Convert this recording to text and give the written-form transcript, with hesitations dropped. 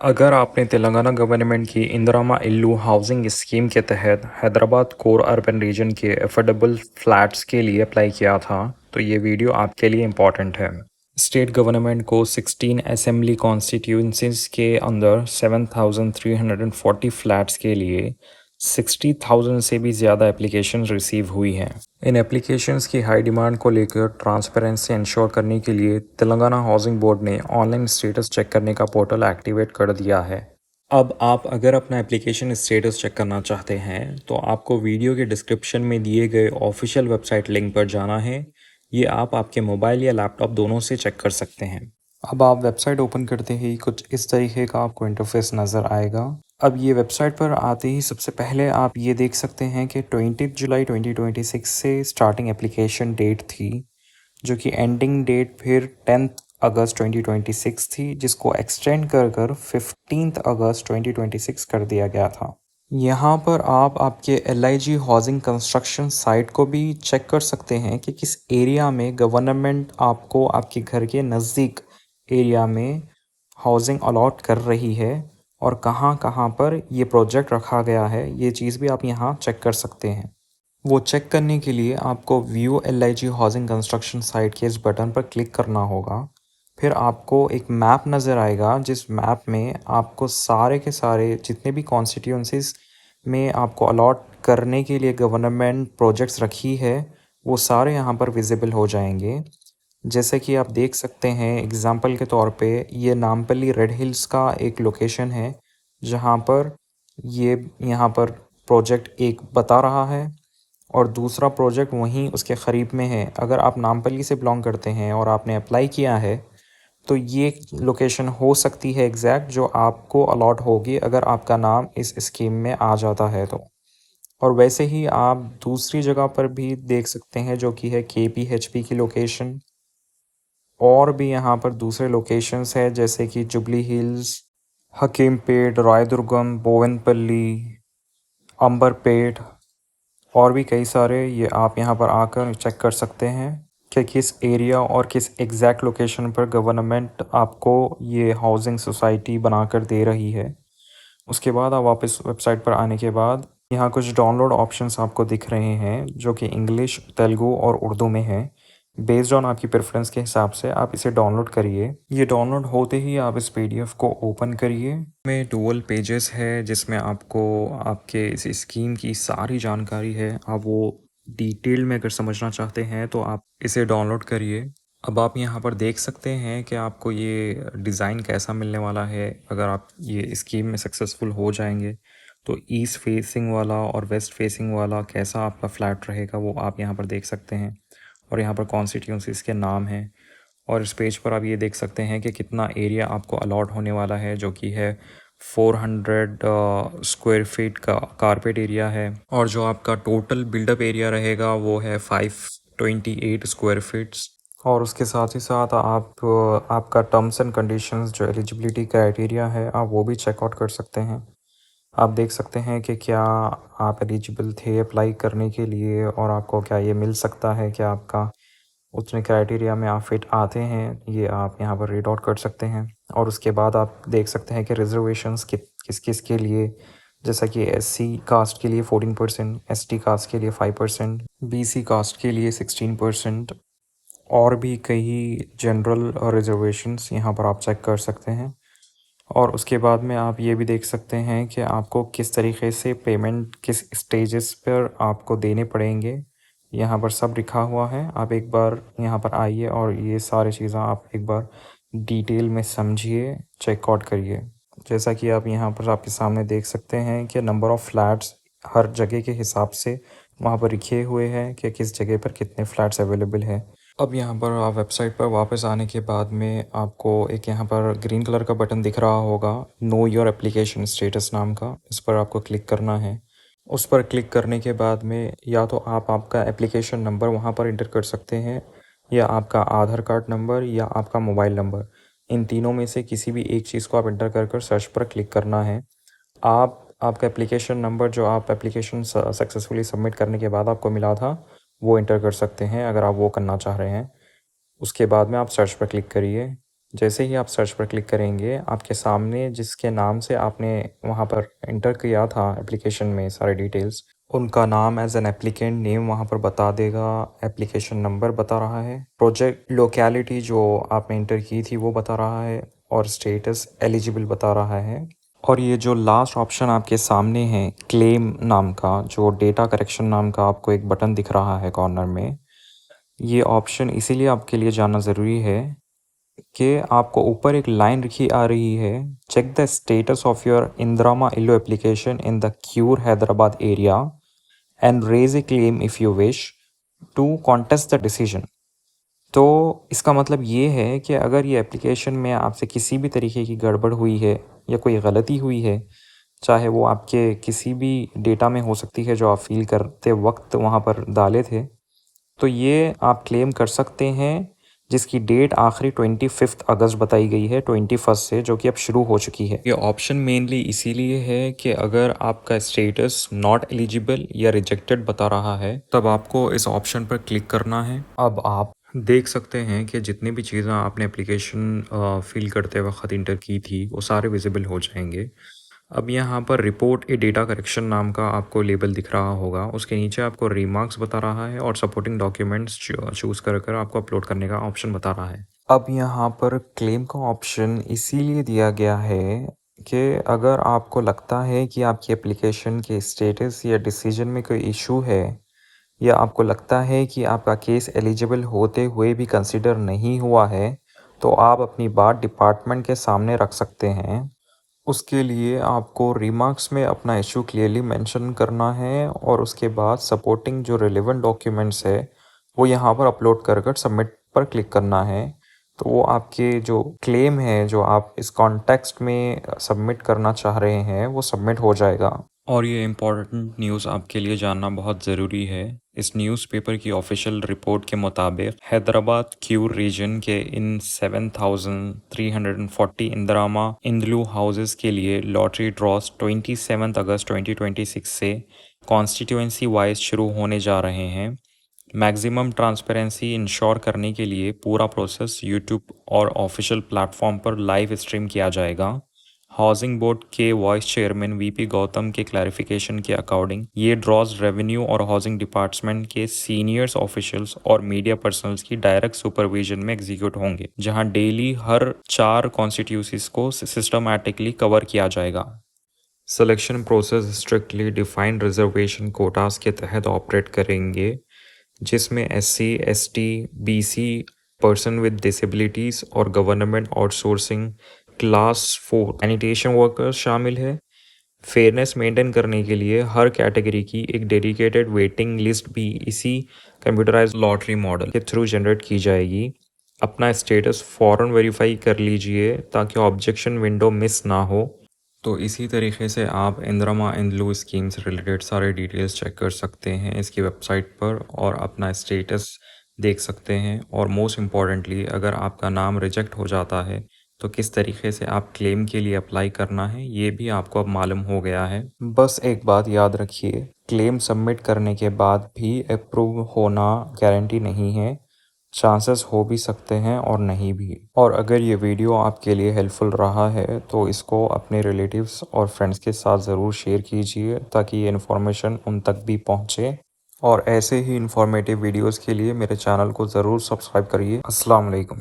अगर आपने तेलंगाना गवर्नमेंट की इंदिरा इल्लू हाउसिंग स्कीम के तहत हैदराबाद कोर अर्बन रीजन के अफोर्डेबल फ्लैट्स के लिए अप्लाई किया था तो ये वीडियो आपके लिए इम्पॉर्टेंट है। स्टेट गवर्नमेंट को 16 असेंबली कॉन्स्टिट्यूंसीज के अंदर 7,340 फ्लैट्स के लिए 60,000 से भी ज़्यादा एप्लीकेशन रिसीव हुई हैं। इन एप्लीकेशंस की हाई डिमांड को लेकर ट्रांसपेरेंसी इंश्योर करने के लिए तेलंगाना हाउसिंग बोर्ड ने ऑनलाइन स्टेटस चेक करने का पोर्टल एक्टिवेट कर दिया है। अब आप अगर अपना एप्लीकेशन स्टेटस चेक करना चाहते हैं तो आपको वीडियो के डिस्क्रिप्शन में दिए गए ऑफिशियल वेबसाइट लिंक पर जाना है। ये आप आपके मोबाइल या लैपटॉप दोनों से चेक कर सकते हैं। अब आप वेबसाइट ओपन करते ही कुछ इस तरीके का आपको इंटरफेस नज़र आएगा। अब ये वेबसाइट पर आते ही सबसे पहले आप ये देख सकते हैं कि 20 जुलाई 2026 से स्टार्टिंग एप्लीकेशन डेट थी, जो कि एंडिंग डेट फिर 10 अगस्त 2026 थी, जिसको एक्सटेंड कर 15 अगस्त 2026 कर दिया गया था। यहाँ पर आप आपके LIG हाउसिंग कंस्ट्रक्शन साइट को भी चेक कर सकते हैं कि किस एरिया में गवर्नमेंट आपको आपके घर के नज़दीक एरिया में हाउसिंग अलॉट कर रही है और कहाँ कहाँ पर ये प्रोजेक्ट रखा गया है। ये चीज़ भी आप यहाँ चेक कर सकते हैं। वो चेक करने के लिए आपको view LIG housing construction site के इस बटन पर क्लिक करना होगा। फिर आपको एक मैप नज़र आएगा, जिस मैप में आपको सारे के सारे जितने भी कॉन्स्टिट्यूंसीज में आपको अलॉट करने के लिए गवर्नमेंट प्रोजेक्ट्स रखी है वो सारे यहाँ पर विजिबल हो जाएंगे। जैसे कि आप देख सकते हैं एग्ज़ाम्पल के तौर पे ये नामपल्ली रेड हिल्स का एक लोकेशन है, जहाँ पर ये यहाँ पर प्रोजेक्ट एक बता रहा है और दूसरा प्रोजेक्ट वहीं उसके क़रीब में है। अगर आप नामपल्ली से बिलोंग करते हैं और आपने अप्लाई किया है तो ये लोकेशन हो सकती है एग्जैक्ट जो आपको अलॉट होगी अगर आपका नाम इस स्कीम में आ जाता है तो। और वैसे ही आप दूसरी जगह पर भी देख सकते हैं जो कि है KPHP की लोकेशन। और भी यहाँ पर दूसरे लोकेशंस है जैसे कि जुबली हिल्स, हकीमपेट, रायदुर्गम, बोवेनपल्ली, अंबरपेट और भी कई सारे। ये आप यहाँ पर आकर चेक कर सकते हैं कि किस एरिया और किस एग्जैक्ट लोकेशन पर गवर्नमेंट आपको ये हाउसिंग सोसाइटी बनाकर दे रही है। उसके बाद आप वापस वेबसाइट पर आने के बाद यहाँ कुछ डाउनलोड ऑप्शंस आपको दिख रहे हैं जो कि इंग्लिश, तेलुगु और उर्दू में है। बेस्ड ऑन आपकी प्रेफरेंस के हिसाब से आप इसे डाउनलोड करिए। ये डाउनलोड होते ही आप इस PDF को ओपन करिए। में 12 पेजेस है जिसमें आपको आपके इस स्कीम की सारी जानकारी है। आप वो डिटेल में अगर समझना चाहते हैं तो आप इसे डाउनलोड करिए। अब आप यहाँ पर देख सकते हैं कि आपको ये डिज़ाइन कैसा मिलने वाला है अगर आप ये स्कीम में सक्सेसफुल हो जाएंगे। तो ईस्ट फेसिंग वाला और वेस्ट फेसिंग वाला कैसा आपका फ्लैट रहेगा वो आप यहाँ पर देख सकते हैं। और यहाँ पर कॉन्स्टिट्यूंसीज़ के नाम हैं। और इस पेज पर आप ये देख सकते हैं कि कितना एरिया आपको अलॉट होने वाला है, जो कि है 400 स्क्वायर फीट का कारपेट एरिया है। और जो आपका टोटल बिल्डअप एरिया रहेगा वो है 528 स्क्वायर फीट्स। और उसके साथ ही साथ आप आपका टर्म्स एंड कंडीशंस जो एलिजिबिलिटी क्राइटेरिया है आप वो भी चेकआउट कर सकते हैं। आप देख सकते हैं कि क्या आप एलिजिबल थे अप्लाई करने के लिए और आपको क्या ये मिल सकता है कि आपका उतने क्राइटेरिया में आप फिट आते हैं। ये आप यहाँ पर रीड आउट कर सकते हैं। और उसके बाद आप देख सकते हैं कि रिजर्वेशंस किस किस के लिए, जैसा कि SC कास्ट के लिए 14%, ST कास्ट के लिए 5%, BC कास्ट के लिए 16% और भी कई जनरल रिजर्वेशंस यहाँ पर आप चेक कर सकते हैं। और उसके बाद में आप ये भी देख सकते हैं कि आपको किस तरीके से पेमेंट किस स्टेजेस पर आपको देने पड़ेंगे। यहाँ पर सब लिखा हुआ है। आप एक बार यहाँ पर आइए और ये सारी चीज़ें आप एक बार डिटेल में समझिए, चेकआउट करिए। जैसा कि आप यहाँ पर आपके सामने देख सकते हैं कि नंबर ऑफ़ फ्लैट्स हर जगह के हिसाब से वहाँ पर लिखे हुए हैं कि किस जगह पर कितने फ्लैट्स अवेलेबल है। अब यहाँ पर आप वेबसाइट पर वापस आने के बाद में आपको एक यहाँ पर ग्रीन कलर का बटन दिख रहा होगा, नो योर एप्लीकेशन स्टेटस नाम का। इस पर आपको क्लिक करना है। उस पर क्लिक करने के बाद में या तो आप आपका एप्लीकेशन नंबर वहाँ पर इंटर कर सकते हैं या आपका आधार कार्ड नंबर या आपका मोबाइल नंबर। इन तीनों में से किसी भी एक चीज़ को आप इंटर कर सर्च पर क्लिक करना है। आप आपका एप्लीकेशन नंबर जो आप एप्लीकेशन सक्सेसफुली सबमिट करने के बाद आपको मिला था वो इंटर कर सकते हैं अगर आप वो करना चाह रहे हैं। उसके बाद में आप सर्च पर क्लिक करिए। जैसे ही आप सर्च पर क्लिक करेंगे, आपके सामने जिसके नाम से आपने वहाँ पर एंटर किया था एप्लीकेशन में सारे डिटेल्स, उनका नाम एज एन एप्लीकेंट नेम वहाँ पर बता देगा, एप्लीकेशन नंबर बता रहा है, प्रोजेक्ट लोकेलिटी जो आपने एंटर की थी वो बता रहा है और स्टेटस एलिजिबल बता रहा है। और ये जो लास्ट ऑप्शन आपके सामने है क्लेम नाम का, जो डेटा करेक्शन नाम का आपको एक बटन दिख रहा है कॉर्नर में, ये ऑप्शन इसीलिए आपके लिए जानना ज़रूरी है कि आपको ऊपर एक लाइन लिखी आ रही है, check the status of your Indiramma Illu application in the core Hyderabad area and raise a claim if you wish to contest the decision. तो इसका मतलब ये है कि अगर ये एप्लीकेशन में आपसे किसी भी तरीके की गड़बड़ हुई है या कोई गलती हुई है, चाहे वो आपके किसी भी डेटा में हो सकती है जो आप फ़िल करते वक्त वहाँ पर डाले थे, तो ये आप क्लेम कर सकते हैं, जिसकी डेट आखिरी 25 अगस्त बताई गई है 21 से, जो कि अब शुरू हो चुकी है। ये ऑप्शन मेनली इसीलिए है कि अगर आपका स्टेटस नॉट एलिजिबल या रिजेक्टेड बता रहा है, तब आपको इस ऑप्शन पर क्लिक करना है। अब आप देख सकते हैं कि जितनी भी चीज़ें आपने एप्लीकेशन फिल करते वक्त इंटर की थी वो सारे विजिबल हो जाएंगे। अब यहाँ पर रिपोर्ट ए डेटा करेक्शन नाम का आपको लेबल दिख रहा होगा, उसके नीचे आपको रिमार्क्स बता रहा है और सपोर्टिंग डॉक्यूमेंट्स चूज़ कर आपको अपलोड करने का ऑप्शन बता रहा है। अब यहाँ पर क्लेम का ऑप्शन इसीलिए दिया गया है कि अगर आपको लगता है कि आपकी एप्लीकेशन के स्टेटस या डिसीजन में कोई इशू है, या आपको लगता है कि आपका केस एलिजिबल होते हुए भी कंसिडर नहीं हुआ है, तो आप अपनी बात डिपार्टमेंट के सामने रख सकते हैं। उसके लिए आपको रिमार्क्स में अपना इशू क्लियरली मेंशन करना है और उसके बाद सपोर्टिंग जो रिलेवेंट डॉक्यूमेंट्स है वो यहाँ पर अपलोड कर कर सबमिट पर क्लिक करना है। तो वो आपके जो क्लेम है जो आप इस कॉन्टेक्स्ट में सबमिट करना चाह रहे हैं वो सबमिट हो जाएगा। और ये इम्पॉर्टेंट न्यूज़ आपके लिए जानना बहुत ज़रूरी है। इस न्यूज़पेपर की ऑफिशियल रिपोर्ट के मुताबिक हैदराबाद क्यूर रीजन के इन 7,340 इंदिरामा इंदलू हाउसेस के लिए लॉटरी ड्रॉस 27 अगस्त 2026 से कॉन्स्टिट्यूएंसी वाइज शुरू होने जा रहे हैं। मैक्सिमम ट्रांसपेरेंसी इंश्योर करने के लिए पूरा प्रोसेस यूट्यूब और ऑफिशियल प्लेटफॉर्म पर लाइव स्ट्रीम किया जाएगा। हाउसिंग बोर्ड के वाइस चेयरमैन वीपी गौतम के क्लैरिफिकेशन के अकॉर्डिंग ये ड्रॉज रेवेन्यू और हाउसिंग डिपार्टमेंट के सीनियर्स ऑफिशियल्स और मीडिया पर्सनल्स की डायरेक्ट सुपरविजन में एग्जीक्यूट होंगे, जहां डेली हर 4 कॉन्स्टिट्यूंसीज को सिस्टमैटिकली कवर किया जाएगा। Selection process strictly defined reservation quotas के तहत ऑपरेट करेंगे, जिसमें SC, ST, BC, person with disabilities और government outsourcing class 4 sanitation workers शामिल है। फेयरनेस मेंटेन करने के लिए हर कैटेगरी की एक डेडिकेटेड वेटिंग लिस्ट भी इसी कंप्यूटराइज लॉटरी मॉडल के थ्रू जनरेट की जाएगी। अपना स्टेटस फ़ौरन वेरीफाई कर लीजिए ताकि ऑब्जेक्शन विंडो मिस ना हो। तो इसी तरीके से आप इंदिरामा इंदलू स्कीम से रिलेटेड सारे डिटेल्स चेक कर सकते हैं इसकी वेबसाइट पर और अपना स्टेटस देख सकते हैं। और मोस्ट इम्पॉर्टेंटली, अगर आपका नाम रिजेक्ट हो जाता है तो किस तरीके से आप क्लेम के लिए अप्लाई करना है ये भी आपको अब मालूम हो गया है। बस एक बात याद रखिए, क्लेम सबमिट करने के बाद भी अप्रूव होना गारंटी नहीं है, चांसेस हो भी सकते हैं और नहीं भी। और अगर ये वीडियो आपके लिए हेल्पफुल रहा है तो इसको अपने रिलेटिव्स और फ्रेंड्स के साथ ज़रूर शेयर कीजिए ताकि ये इन्फॉर्मेशन उन तक भी पहुँचे। और ऐसे ही इन्फॉर्मेटिव वीडियोस के लिए मेरे चैनल को ज़रूर सब्सक्राइब करिए। अस्सलाम वालेकुम।